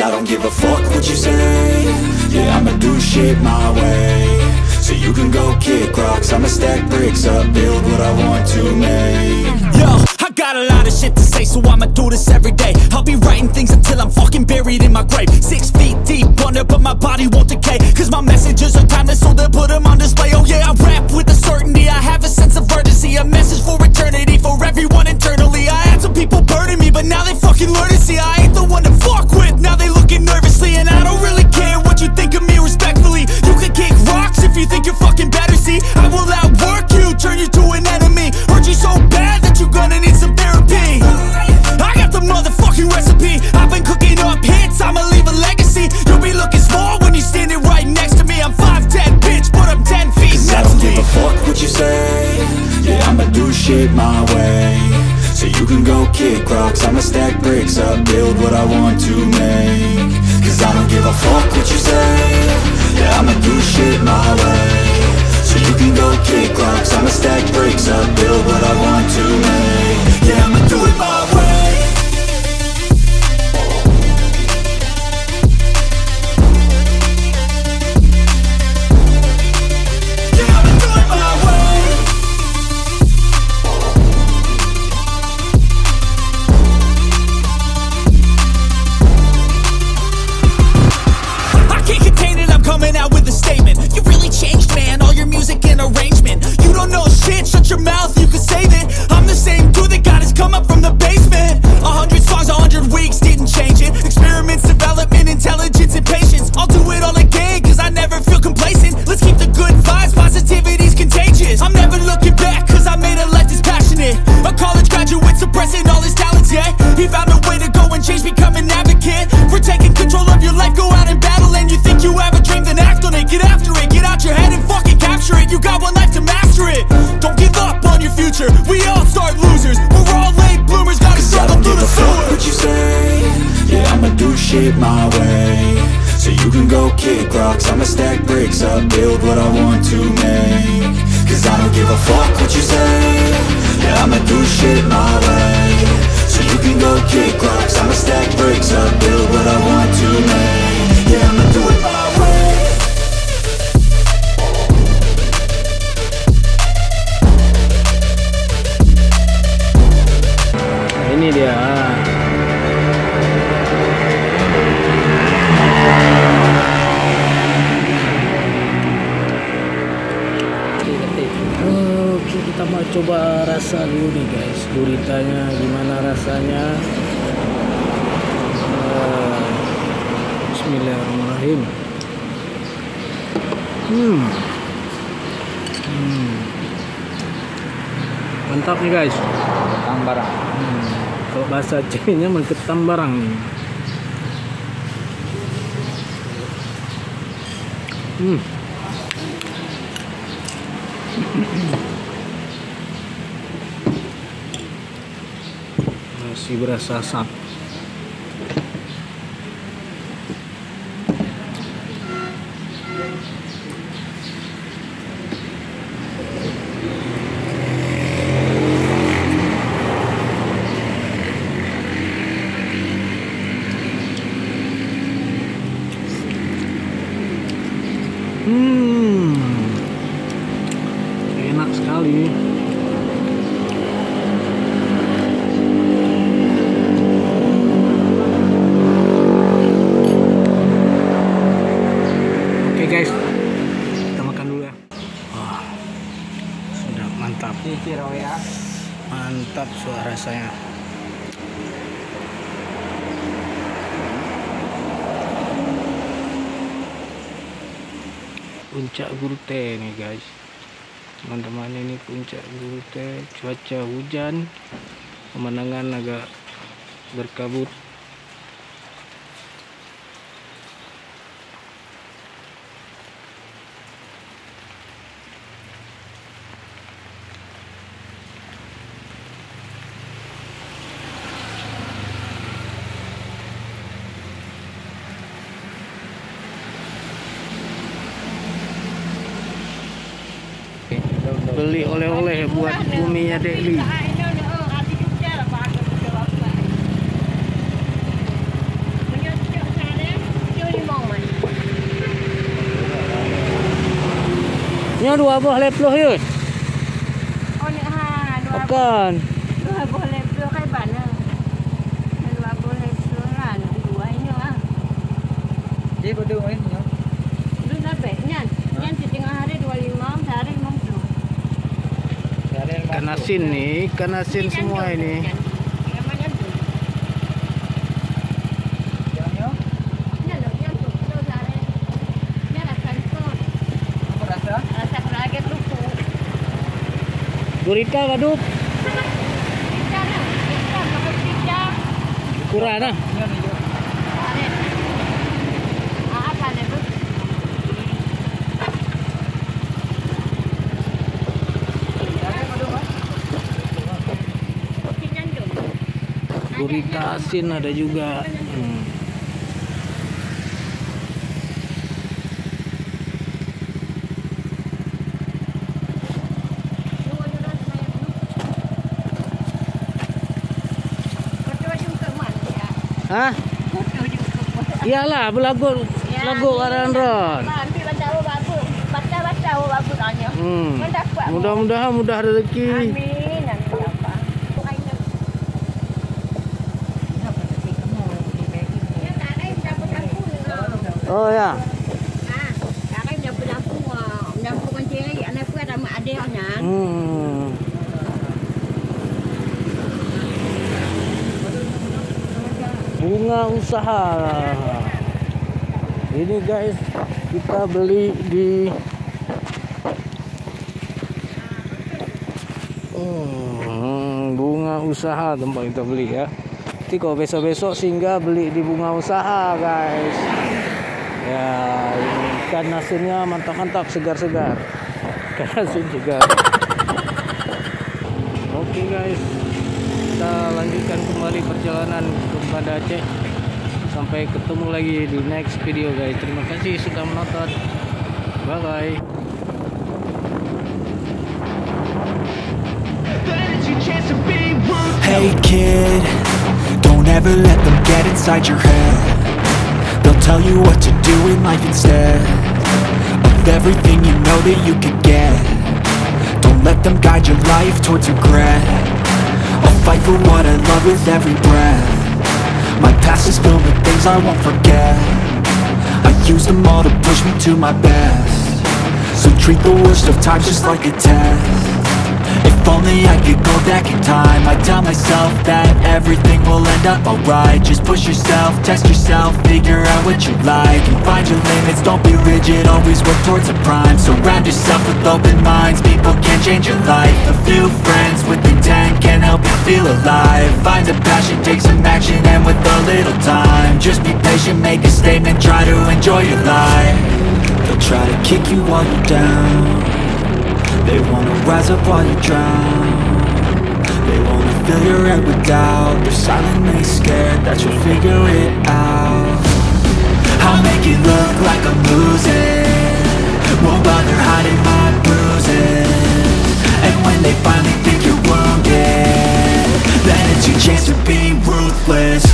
I don't give a fuck what you say. Yeah, I'ma do shit my way. So you can go kick rocks, I'ma stack bricks up, build what I want to make. Yo, I got a lot of shit to say, so I'ma do this every day. I'll be writing things until I'm fucking buried in my grave. 6 feet deep under, but my body won't decay. Cause my messages are timeless, so they'll put them on display. Oh yeah, I rap with a certainty, I have a sense of urgency. A message for eternity, for everyone internally. I had some people burning me, but now they fucking learn to see I ain't the one to fuck with, now they looking nervously. And I don't really care what you think of me, respectfully. You can kick rocks if you think you're fucking better, see. I will outwork you, turn you to an enemy. Hurt you so bad that you're gonna need some therapy. I got the motherfucking recipe, I've been cooking up hits, I'ma leave a legacy. You'll be looking small when you're standing right next to me. I'm 5'10", bitch, but I'm 10 feet. Cause I don't give a fuck what you say. Yeah, I'ma do shit my way. So you can go kick rocks, I'ma stack bricks up, build what I want to make. Cause I don't give a fuck what you say. Yeah, I'ma do shit my way. So you can go kick rocks, I'ma stack bricks up, build what I want to make. Yeah, I'ma do it my way. Your mouth, you can save it. I'm the same dude that got his come up from the basement. 100 songs, 100 weeks, didn't change it. Experiments, development, intelligence, and patience. I'll do it all again, cause I never feel complacent. Let's keep the good vibes, positivity's contagious. I'm never looking back, cause I made a life that's passionate. A college graduate suppressing all his talents, yeah. He found a way to go and change, become an advocate. For taking control of your life, go out and battle. And you think you have a dream, then act on it. Get after it, get out your head and fucking capture it. You got one life to master it. Don't give up on your future, we all start losers. We're all late bloomers, gotta struggle through the sewer. I don't give a fuck what you say. Yeah, I'ma do shit my way. So you can go kick rocks, I'ma stack bricks up, build what I want to make. Cause I don't give a fuck what you say. Yeah, I'ma do shit my way. So you can go kick rocks, I'ma stack bricks up, build what I want to make. Yeah, I'ma do it my way. Ini dia. Oke, kita mau coba rasa dulu nih guys, guritanya gimana rasanya. Bismillahirrahmanirrahim. Mantap nih guys. Tambarang. Kalau bahasa Acehnya mengketam barang nih. Masih berasa asap. Enak sekali. Oke guys, kita makan dulu ya. Wah, sudah mantap. Mantap suara rasanya. Puncak Gurita nih guys, teman-teman, ini puncak Gurita. Cuaca hujan, pemandangan agak berkabut. Beli oleh-oleh buat buminya Deklee. Nya 2 buah leploh yut. Oh ni ha, 2 Akan. buah leploh kai bana. 2 buah leploh lah, 2 ini ah. Dia kau dengar ni. Lu nak bet nyan. Nyan setengah hari 25, sehari 50. Ikan asin nih, ikan asin semua ini. Gurita kaduk. Kurang nah. Gurita asin ada juga. Hah? Iyalah belagu aran ron. Mudah-mudahan mudah rezeki. Amin. Oh ya. Kakak menyampung ciri anak pun ada mak adiknya. Bunga usaha. Ini guys, kita beli di bunga usaha tempat kita beli ya. Nanti kalau besok-besok singgah beli di bunga usaha guys. Ya, ikan asinnya mantap-mantap, segar-segar. Ikan asin segar. Oke guys, kita lanjutkan kembali perjalanan ke Banda Aceh. Sampai ketemu lagi di next video guys. Terima kasih sudah menonton. Bye bye. Hey kid, don't ever let them get inside your head. They'll tell you what to do in life instead of everything you know that you could get. Don't let them guide your life towards regret. I'll fight for what I love with every breath. My past is filled with things I won't forget. I use them all to push me to my best. So treat the worst of times just like a test. If only I could go back in time, I'd tell myself that everything will end up alright. Just push yourself, test yourself, figure out what you like, and find your limits, don't be rigid, always work towards a prime. Surround yourself with open minds, people can change your life. A few friends with intent can help you feel alive. Find a passion, take some action, and with a little time, just be patient, make a statement, try to enjoy your life. They'll try to kick you while you're down. They wanna rise up while you drown. They wanna fill your head with doubt. They're silently scared that you'll figure it out. I'll make it look like I'm losing, won't bother hiding my bruises. And when they finally think you're wounded, then it's your chance to be ruthless.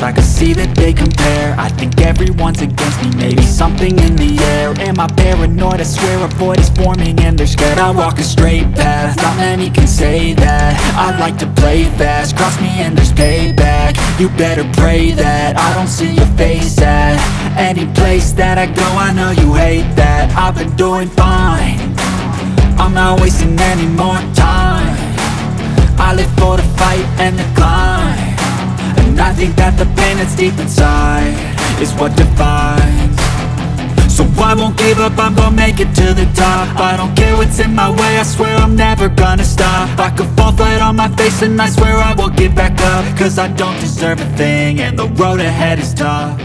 I can see that they compare. I think everyone's against me, maybe something in the air. Am I paranoid? I swear a void is forming and they're scared. I walk a straight path, not many can say that. I like to play fast, cross me and there's payback. You better pray that I don't see your face at any place that I go. I know you hate that. I've been doing fine, I'm not wasting any more time. I live for the fight and the climb, and I think that the pain that's deep inside is what defines. So I won't give up, I'm gonna make it to the top. I don't care what's in my way, I swear I'm never gonna stop. I could fall flat on my face and I swear I won't get back up, cause I don't deserve a thing and the road ahead is tough.